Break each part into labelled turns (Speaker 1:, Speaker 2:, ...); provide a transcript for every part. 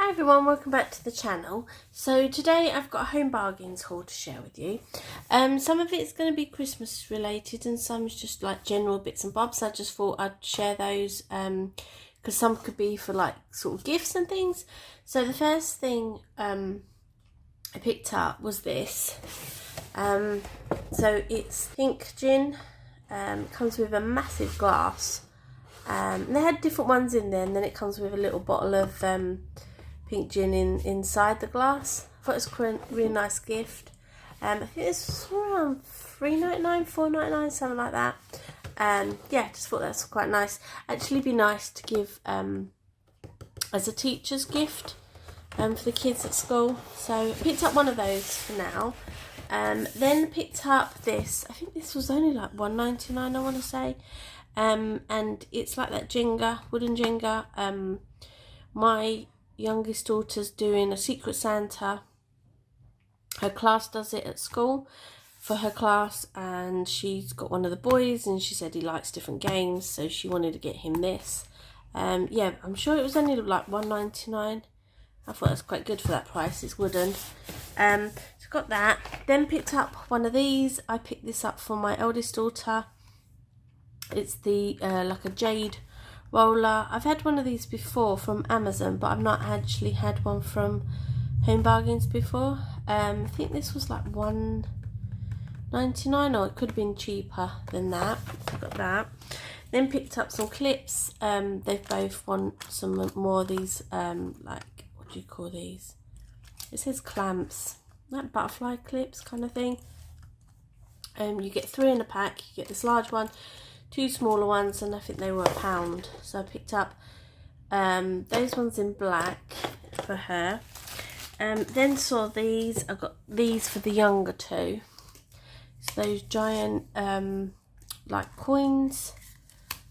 Speaker 1: Hi everyone, welcome back to the channel. So today I've got a home bargains haul to share with you. Some of it's going to be Christmas related and some is just like general bits and bobs. I just thought I'd share those because some could be for like sort of gifts and things. So the first thing I picked up was this. So it's pink gin. It comes with a massive glass. They had different ones in there, and then it comes with a little bottle of pink gin inside the glass. I thought it was a really nice gift. I think this was around $3.99, $4.99, something like that. Yeah, just thought that's quite nice. Actually, be nice to give as a teacher's gift for the kids at school. So I picked up one of those for now. Then picked up this. I think this was only like $1.99, I want to say. And it's like that Jenga, wooden Jenga. My youngest daughter's doing a Secret Santa. Her class does it at school for her class, and she's got one of the boys, and she said he likes different games, so she wanted to get him this. Yeah, I'm sure it was only like $1.99. I thought that's quite good for that price. It's wooden. So got that. Then picked up one of these. I picked this up for my eldest daughter. It's the like a Jade Roller. I've had one of these before from Amazon, but I've not actually had one from Home Bargains before. I think this was like $1.99, or it could have been cheaper than that. So I got that. Then picked up some clips. They both want some more of these, like, what do you call these? It says clamps, like butterfly clips kind of thing. You get 3 in a pack. You get this large one, 2 smaller ones, and I think they were £1. So I picked up those ones in black for her. Then saw these. I got these for the younger two. So those giant like coins,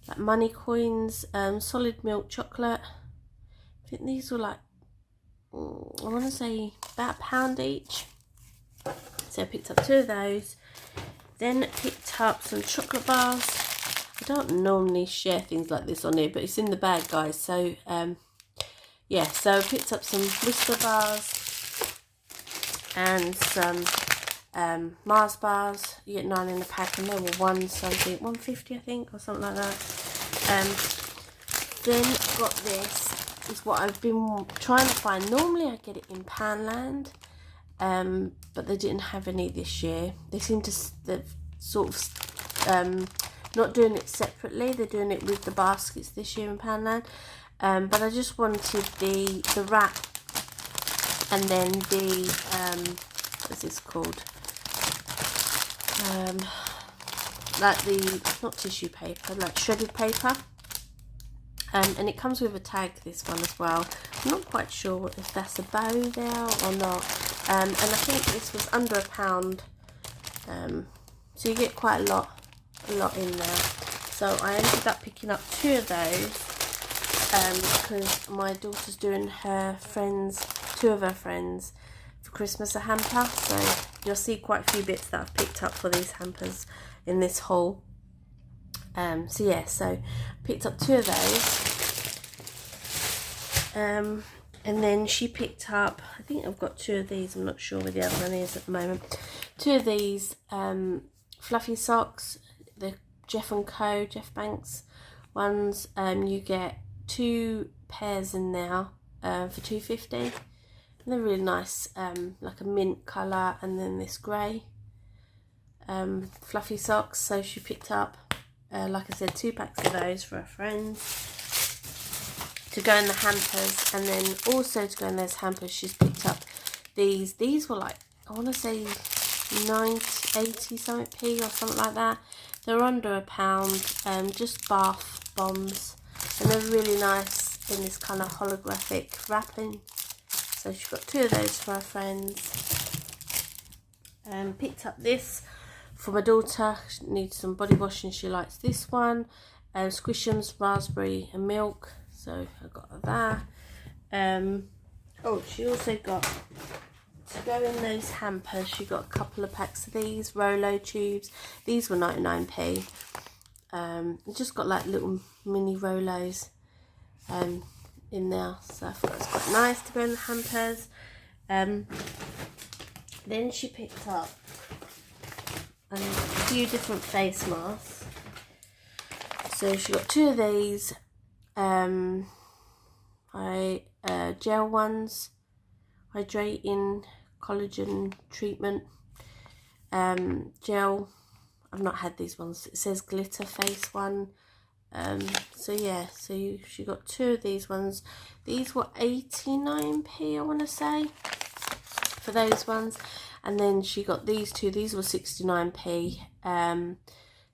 Speaker 1: like money coins, solid milk chocolate. I think these were like, I want to say about £1 each. So I picked up 2 of those. Then picked up some chocolate bars. I don't normally share things like this on here, but it's in the bag, guys. So yeah, so I picked up some Whisper bars and some Mars bars. You get 9 in a pack, and they were $1.50 I think, or something like that. Then got this. Is what I've been trying to find. Normally I get it in Poundland, but they didn't have any this year. They seem to sort of not doing it separately. They're doing it with the baskets this year in Poundland. But I just wanted the wrap, and then the what is this called? Like the, not tissue paper, like shredded paper. And it comes with a tag, this one as well. I'm not quite sure if that's a bow there or not. And I think this was under £1. So you get quite a lot in there. So I ended up picking up 2 of those because my daughter's doing her friends, 2 of her friends, for Christmas a hamper. So you'll see quite a few bits that I've picked up for these hampers in this haul. So yeah, so picked up 2 of those. And then she picked up, I think I've got 2 of these, I'm not sure where the other one is at the moment. 2 of these fluffy socks, the Jeff Banks ones. You get 2 pairs in there for $2.50. And they're really nice, like a mint colour, and then this grey fluffy socks. So she picked up, like I said, 2 packs of those for her friends to go in the hampers. And then also to go in those hampers, she's picked up these. These were like, I want to say 80 something p or something like that. They're under £1, just bath bombs, and they're really nice in this kind of holographic wrapping. So she's got 2 of those for her friends. Picked up this for my daughter. She needs some body wash and she likes this one. Squishums, raspberry and milk. So I got that. Oh, she also got, to go in those hampers, she got a couple of packs of these Rolo Tubes. These were 99p. Just got like little mini Rolos. in there, so I thought it was quite nice to go in the hampers. Then she picked up a few different face masks. So she got 2 of these, gel ones, hydrating collagen treatment gel. I've not had these ones. It says glitter face one. So yeah, so she got 2 of these ones. These were 89p, I want to say, for those ones. And then she got these 2. These were 69p.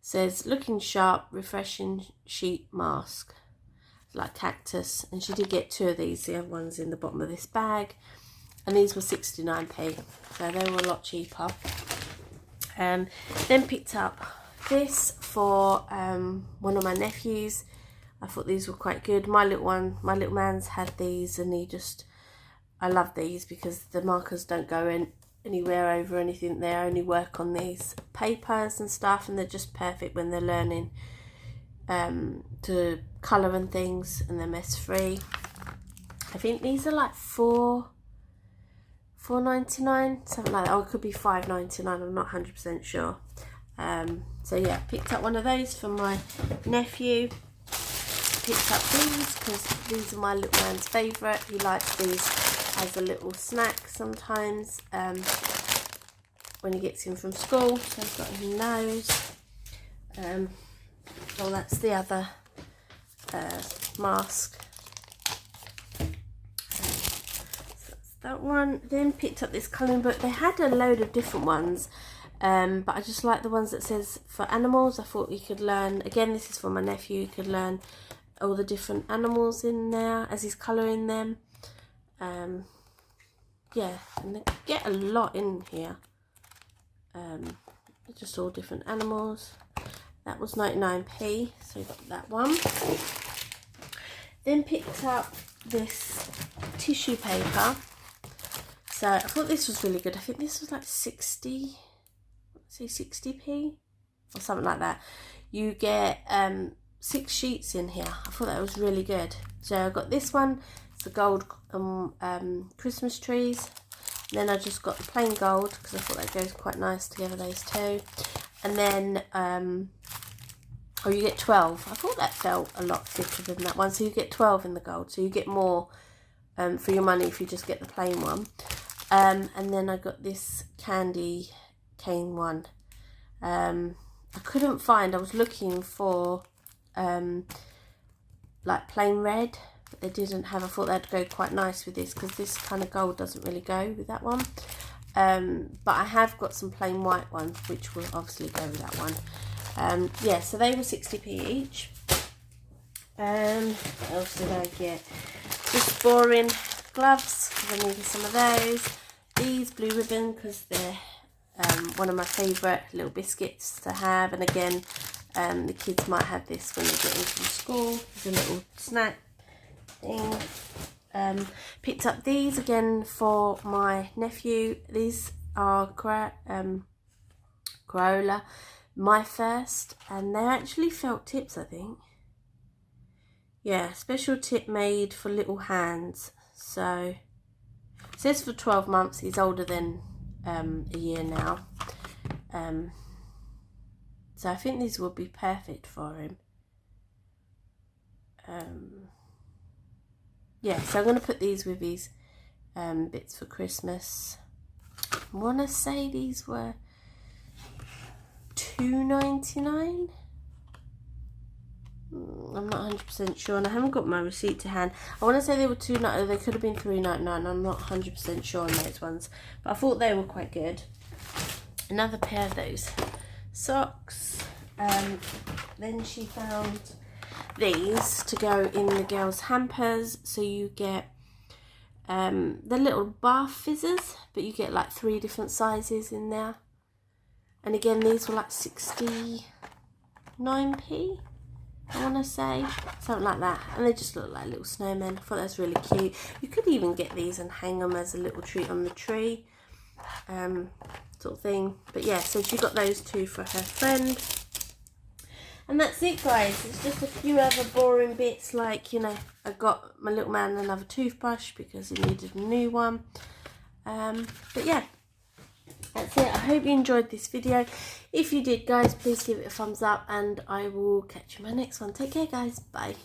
Speaker 1: Says looking sharp, refreshing sheet mask. It's like cactus. And she did get 2 of these. The other one's in the bottom of this bag. And these were 69p. So they were a lot cheaper. Then picked up this for one of my nephews. I thought these were quite good. My little man's had these, and I love these because the markers don't go anywhere over anything. They only work on these papers and stuff, and they're just perfect when they're learning to colour and things, and they're mess free. I think these are like $4.99, something like that. Oh, it could be $5.99. I'm not 100% sure. So yeah, picked up one of those for my nephew. Picked up these because these are my little man's favourite. He likes these as a little snack sometimes when he gets in from school. So I've got him those. Well, that's the other mask. That one. Then picked up this colouring book. They had a load of different ones, but I just like the ones that says for animals. I thought you could learn, again, this is for my nephew, you could learn all the different animals in there as he's colouring them. Yeah, and they get a lot in here. Just all different animals. That was 99p, so we got that one. Then picked up this tissue paper. So I thought this was really good. I think this was like 60p or something like that. You get 6 sheets in here. I thought that was really good. So I got this one. It's the gold Christmas trees. And then I just got the plain gold because I thought that goes quite nice together, those two. And then you get 12. I thought that felt a lot thicker than that one. So you get 12 in the gold. So you get more for your money if you just get the plain one. And then I got this candy cane one. I couldn't find, I was looking for like plain red, but they didn't have. I thought that'd go quite nice with this because this kind of gold doesn't really go with that one. But I have got some plain white ones which will obviously go with that one. Yeah, so they were 60p each. What else did I get? Just boring gloves because I needed some of those. These blue ribbon because they're one of my favourite little biscuits to have, and again the kids might have this when they get in from school as a little snack thing. Picked up these again for my nephew. These are Rolo, my first, and they're actually felt tips, I think. Yeah, special tip made for little hands. So it says for 12 months. He's older than a year now. So I think these would be perfect for him. Yeah, so I'm going to put these with his bits for Christmas. I want to say these were $2.99. I'm not 100% sure, and I haven't got my receipt to hand. I want to say they were $2.99. They could have been $3.99. I'm not 100% sure on those ones, but I thought they were quite good. Another pair of those socks. Then she found these to go in the girls' hampers. So you get the little bath fizzers, but you get like 3 different sizes in there. And again, these were like 69p. I want to say something like that, and they just look like little snowmen. I thought that was really cute. You could even get these and hang them as a little treat on the tree, sort of thing. But yeah, so she got those 2 for her friend. And that's it, guys. It's just a few other boring bits, like, you know, I got my little man another toothbrush because he needed a new one. But yeah, that's it. I hope you enjoyed this video. If you did, guys, please give it a thumbs up, and I will catch you in my next one. Take care, guys. Bye.